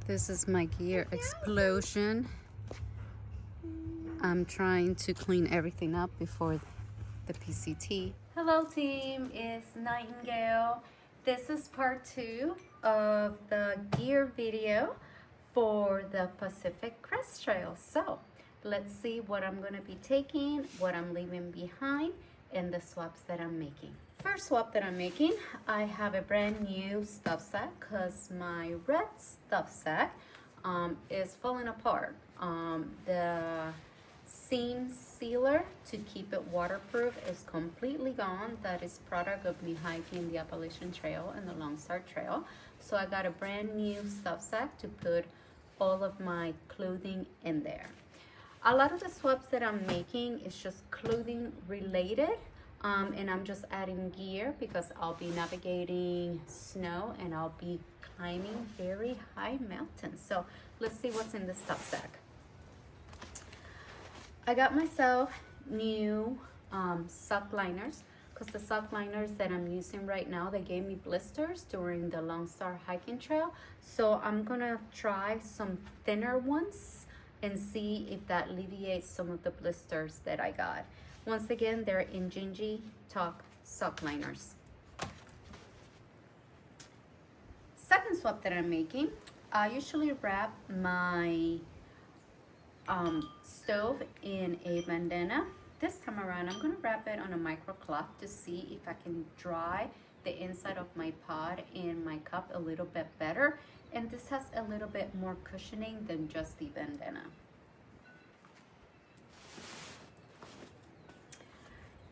This is my gear explosion. I'm trying to clean everything up before the PCT. Hello team, it's Nightingale. This is part 2 of the gear video for the Pacific Crest Trail. So let's see what I'm going to be taking, what I'm leaving behind, and the swaps that I'm making. First swap that I'm making, I have a brand new stuff sack because my red stuff sack is falling apart. The seam sealer to keep it waterproof is completely gone. That is product of me hiking the Appalachian Trail and the Lone Star Trail. So I got a brand new stuff sack to put all of my clothing in there. A lot of the swaps that I'm making is just clothing related. And I'm just adding gear because I'll be navigating snow and I'll be climbing very high mountains. So let's see what's in the stuff sack. I got myself new sock liners because the sock liners that I'm using right now, they gave me blisters during the Lone Star hiking trail. So I'm gonna try some thinner ones and see if that alleviates some of the blisters that I got. Once again, they're Injinji Talk sock liners. Second swap that I'm making, I usually wrap my stove in a bandana. This time around, I'm gonna wrap it on a microcloth to see if I can dry the inside of my pod and my cup a little bit better. And this has a little bit more cushioning than just the bandana.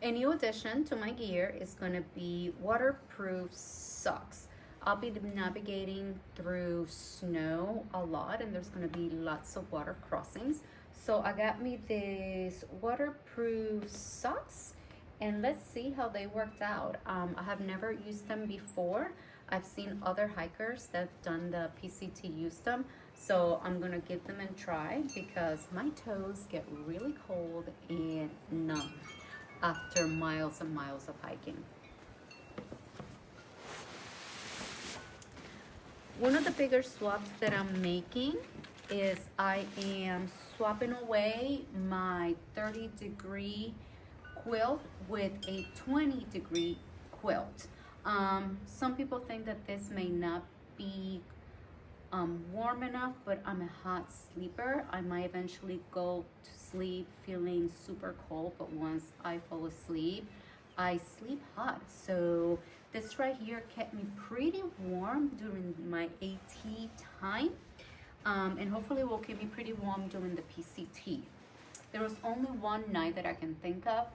A new addition to my gear is going to be waterproof socks. I'll be navigating through snow a lot and there's going to be lots of water crossings. So I got me these waterproof socks and let's see how they worked out. I have never used them before. I've seen other hikers that have done the PCT use them. So I'm going to give them a try because my toes get really cold and numb after miles and miles of hiking. One of the bigger swaps that I'm making is I am swapping away my 30-degree quilt with a 20-degree quilt. Some people think that this may not be warm enough, but I'm a hot sleeper. I might eventually go to sleep feeling super cold, but once I fall asleep, I sleep hot. So this right here kept me pretty warm during my AT time, and hopefully will keep me pretty warm during the PCT. There was only one night that I can think of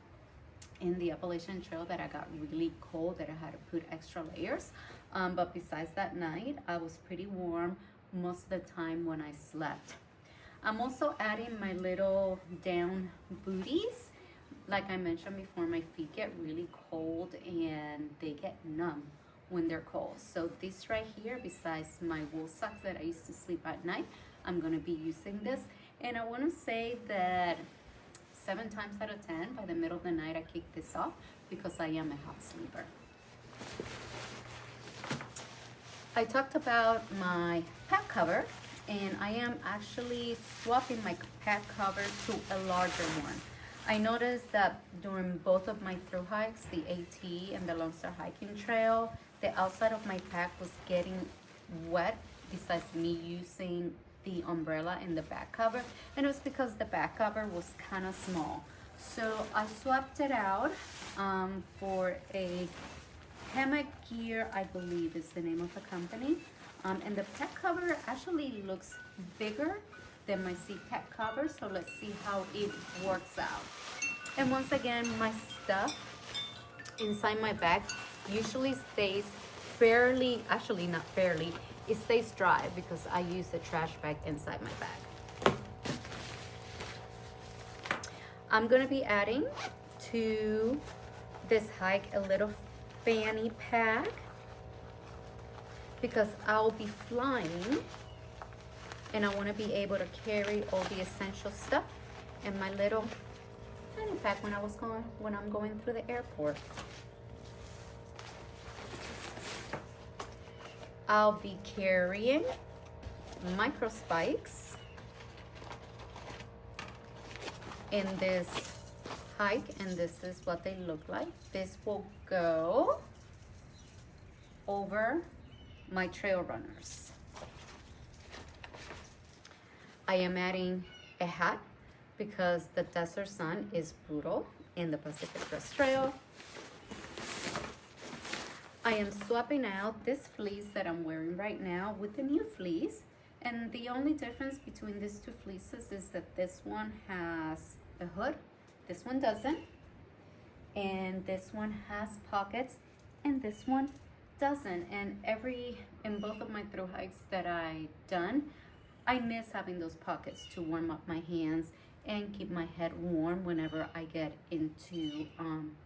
in the Appalachian Trail that I got really cold, that I had to put extra layers. But besides that night, I was pretty warm most of the time when I slept. I'm also adding my little down booties. Like I mentioned before, my feet get really cold and they get numb when they're cold. So this right here, besides my wool socks that I used to sleep at night, I'm gonna be using this. And I wanna say that 7 times out of 10, by the middle of the night, I kick this off because I am a hot sleeper. I talked about my pack cover, and I am actually swapping my pack cover to a larger one. I noticed that during both of my thru hikes, the AT and the Lone Star hiking trail, the outside of my pack was getting wet besides me using the umbrella in the back cover, and it was because the back cover was kind of small. So I swapped it out for a Hammock Gear, I believe is the name of the company, and the pack cover actually looks bigger than my seat pack cover, so let's see how it works out. And once again, my stuff inside my bag usually stays fairly, actually not fairly, it stays dry because I use a trash bag inside my bag. I'm gonna be adding to this hike a little fanny pack because I'll be flying and I want to be able to carry all the essential stuff in my little fanny pack when I'm going through the airport. I'll be carrying micro spikes in this hike, and this is what they look like. This will go over my trail runners. I am adding a hat because the desert sun is brutal in the Pacific Crest Trail. I am swapping out this fleece that I'm wearing right now with the new fleece. And the only difference between these two fleeces is that this one has a hood, this one doesn't. And this one has pockets, and this one doesn't. And in both of my thru hikes that I've done, I miss having those pockets to warm up my hands and keep my head warm whenever I get into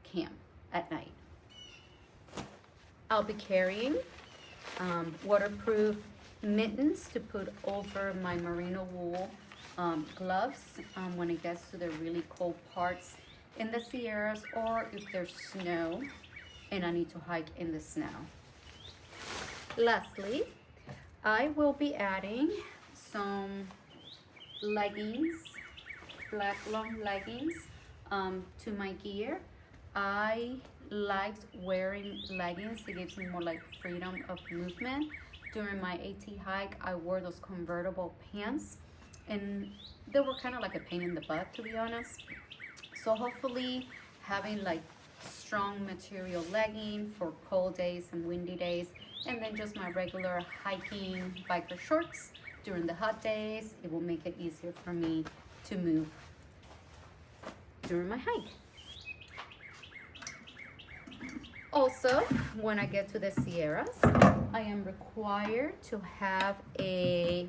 camp at night. I'll be carrying waterproof mittens to put over my merino wool gloves when it gets to the really cold parts in the Sierras, or if there's snow and I need to hike in the snow. Lastly, I will be adding some leggings, black long leggings to my gear. I liked wearing leggings. It gives me more like freedom of movement. During my AT hike, I wore those convertible pants, and they were kind of like a pain in the butt, to be honest. So hopefully having like strong material legging for cold days and windy days, and then just my regular hiking biker shorts during the hot days, it will make it easier for me to move during my hike. Also, when I get to the Sierras, I am required to have a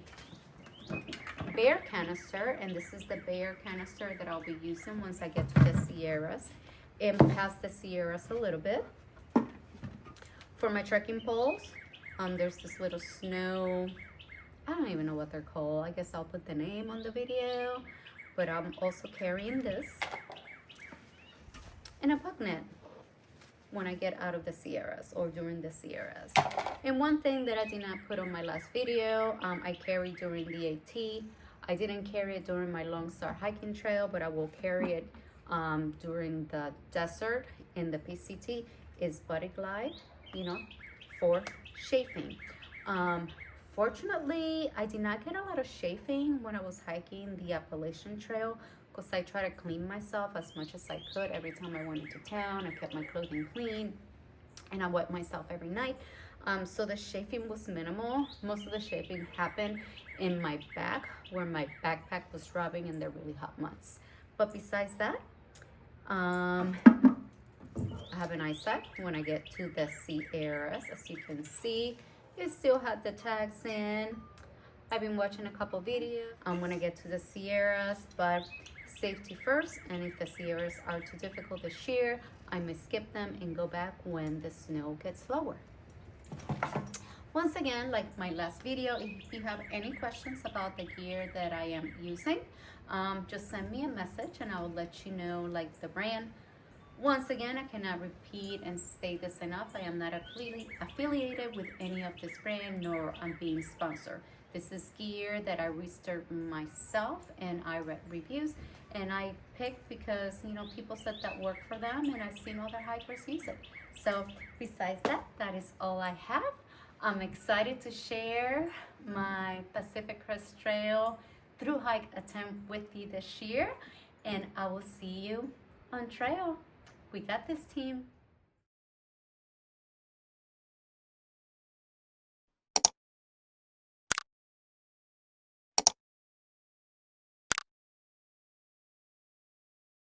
bear canister, and this is the bear canister that I'll be using once I get to the Sierras and past the Sierras a little bit. For my trekking poles, there's this little snow, I don't even know what they're called. I guess I'll put the name on the video, but I'm also carrying this and a bug net when I get out of the Sierras or during the Sierras. And one thing that I did not put on my last video, I carried during the AT. I didn't carry it during my Lone Star hiking trail, but I will carry it during the desert in the PCT, is Buddy Glide, for chafing. Fortunately, I did not get a lot of chafing when I was hiking the Appalachian Trail, because I try to clean myself as much as I could every time I went into town. I kept my clothing clean, and I wet myself every night. So the chafing was minimal. Most of the chafing happened in my back, where my backpack was rubbing in the really hot months. But besides that, I have an ice sack when I get to the Sierras. As you can see, it still had the tags in. I've been watching a couple videos when I get to the Sierras, but safety first, and if the Sierras are too difficult this year, I may skip them and go back when the snow gets lower. Once again, like my last video, if you have any questions about the gear that I am using, just send me a message and I will let you know like the brand. Once again, I cannot repeat and say this enough. I am not affiliated with any of this brand, nor I'm being sponsored. This is gear that I researched myself and I read reviews, and I picked because, people said that worked for them, and I've seen other hikers use it. So besides that, that is all I have. I'm excited to share my Pacific Crest Trail through hike attempt with you this year, and I will see you on trail. We got this, team.